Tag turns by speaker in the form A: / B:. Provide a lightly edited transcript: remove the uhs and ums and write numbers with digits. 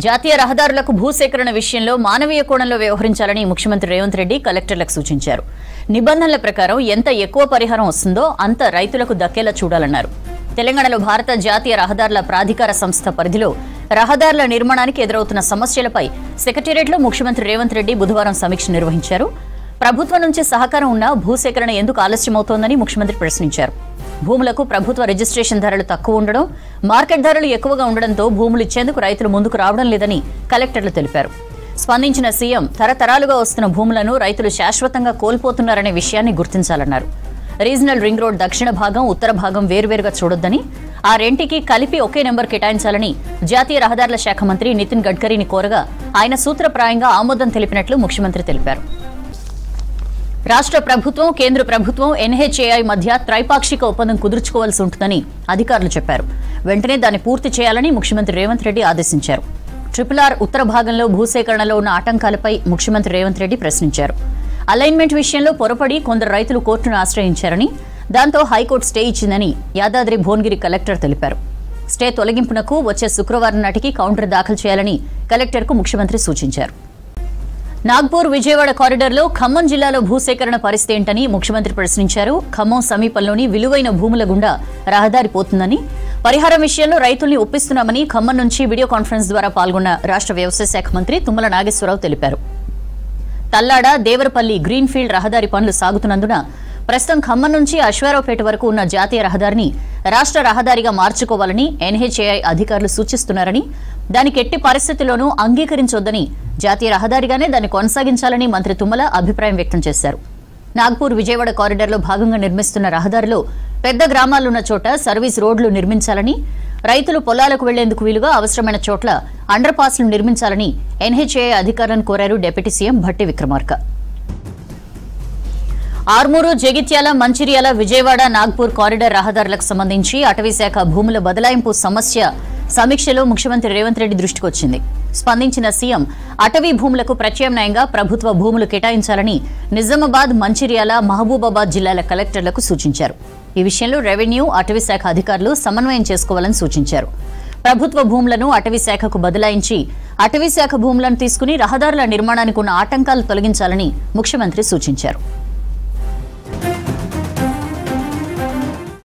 A: జాతీయ రహదారులకు భూసేకరణ విషయంలో మానవీయ కోణంలో వ్యవహరించాలని ముఖ్యమంత్రి రేవంత్ రెడ్డి కలెక్టర్లకు సూచించారు. నిబంధనల ప్రకారం ఎంత ఎక్కువ పరిహారం వస్తుందో అంత రైతులకు దక్కేలా చూడాలన్నారు. తెలంగాణలో భారత జాతీయ రహదారుల ప్రాధికార సంస్థ పరిధిలో రహదారుల నిర్మాణానికి ఎదురవుతున్న సమస్యలపై సెక్రటేరియట్లో ముఖ్యమంత్రి రేవంత్ రెడ్డి బుధవారం సమీక్ష నిర్వహించారు. ప్రభుత్వం నుంచి సహకారం ఉన్నా భూసేకరణ ఎందుకు ఆలస్యమవుతోందని ముఖ్యమంత్రి ప్రశ్నించారు. భూములకు ప్రభుత్వ రిజిస్ట్రేషన్ ధరలు తక్కువ ఉండడం, మార్కెట్ ధరలు ఎక్కువగా ఉండడంతో భూములు ఇచ్చేందుకు రైతులు ముందుకు రావడం లేదని కలెక్టర్లు తెలిపారు. స్పందించిన సీఎం తరతరాలుగా వస్తున్న భూములను రైతులు శాశ్వతంగా కోల్పోతున్నారనే విషయాన్ని గుర్తించాలన్నారు. రీజనల్ రింగ్ రోడ్ దక్షిణ భాగం, ఉత్తర భాగం వేర్వేరుగా చూడొద్దని, ఆ రెంటికి కలిపి ఒకే నెంబర్ కేటాయించాలని జాతీయ రహదారుల శాఖ మంత్రి నితిన్ గడ్కరీని కోరగా ఆయన సూత్రప్రాయంగా ఆమోదం తెలిపినట్లు ముఖ్యమంత్రి తెలిపారు. రాష్ట్ర ప్రభుత్వం, కేంద్ర ప్రభుత్వం, ఎన్హెచ్ఏఐ మధ్య త్రైపాక్షిక ఒప్పందం కుదుర్చుకోవాల్సి ఉంటుందని అధికారులు చెప్పారు. వెంటనే దాన్ని పూర్తి చేయాలని ముఖ్యమంత్రి రేవంత్ రెడ్డి ఆదేశించారు. RRR ఉత్తర భాగంలో భూసేకరణలో ఉన్న ఆటంకాలపై ముఖ్యమంత్రి రేవంత్ రెడ్డి ప్రశ్నించారు. అలైన్మెంట్ విషయంలో పొరపడి కొందరు రైతులు కోర్టును ఆశ్రయించారని, దాంతో హైకోర్టు స్టే ఇచ్చిందని యాదాద్రి భువనగిరి కలెక్టర్ తెలిపారు. స్టే తొలగింపునకు వచ్చే శుక్రవారం నాటికి కౌంటర్ దాఖలు చేయాలని కలెక్టర్కు ముఖ్యమంత్రి సూచించారు. నాగ్పూర్ విజయవాడ కారిడార్లో ఖమ్మం జిల్లాలో భూసేకరణ పరిస్థితి ఏంటని ముఖ్యమంత్రి ప్రశ్నించారు. ఖమ్మం సమీపంలోని విలువైన భూముల గుండా రహదారి పోతుందని, పరిహారం విషయంలో రైతుల్ని ఒప్పిస్తున్నామని ఖమ్మం నుంచి వీడియో కాన్ఫరెన్స్ ద్వారా పాల్గొన్న రాష్ట్ర వ్యవసాయ శాఖ మంత్రి తుమ్మల నాగేశ్వరరావు తెలిపారు. తల్లాడ, దేవరపల్లి గ్రీన్ఫీల్డ్ రహదారి పనులు సాగుతున్నందున ప్రస్తుతం ఖమ్మం నుంచి అశ్వారావుపేట వరకు ఉన్న జాతీయ రహదారిని రాష్ట్ర రహదారిగా మార్చుకోవాలని ఎన్హెచ్ఏఐ అధికారులు సూచిస్తున్నారని, దానికి ఎట్టి పరిస్థితుల్లోనూ అంగీకరించొద్దని, జాతీయ రహదారిగానే దాన్ని కొనసాగించాలని మంత్రి తుమ్మల అభిప్రాయం వ్యక్తం చేశారు. నాగ్పూర్ విజయవాడ కారిడార్లో భాగంగా నిర్మిస్తున్న రహదారిలో పెద్ద గ్రామాలున్న చోట సర్వీస్ రోడ్లు నిర్మించాలని, రైతులు పొలాలకు వెళ్లేందుకు వీలుగా అవసరమైన చోట్ల అండర్ పాస్లు నిర్మించాలని ఎన్హెచ్ఏఐ అధికారులను కోరారు deputy CM Bhatti Vikramarka. Armur, Jagtial, Mancherial, Vijayawada, Nagpur corridor రహదారులకు సంబంధించి అటవీశాఖ భూముల బదలాయింపు సమస్య సమీక్షలో ముఖ్యమంత్రి రేవంత్ రెడ్డి దృష్టికొచ్చింది. స్పందించిన సీఎం అటవీ భూములకు ప్రత్యామ్నాయంగా ప్రభుత్వ భూములు కేటాయించాలని నిజామాబాద్, మంచిర్యాల, మహబూబాబాద్ జిల్లాల కలెక్టర్లకు సూచించారు. ఈ విషయంలో రెవెన్యూ, అటవీశాఖ అధికారులు సమన్వయం చేసుకోవాలని సూచించారు. ప్రభుత్వ భూములను అటవీశాఖకు బదలాయించి అటవీశాఖ భూములను తీసుకుని రహదారుల నిర్మాణానికి ఉన్న ఆటంకాలు తొలగించాలని ముఖ్యమంత్రి సూచించారు.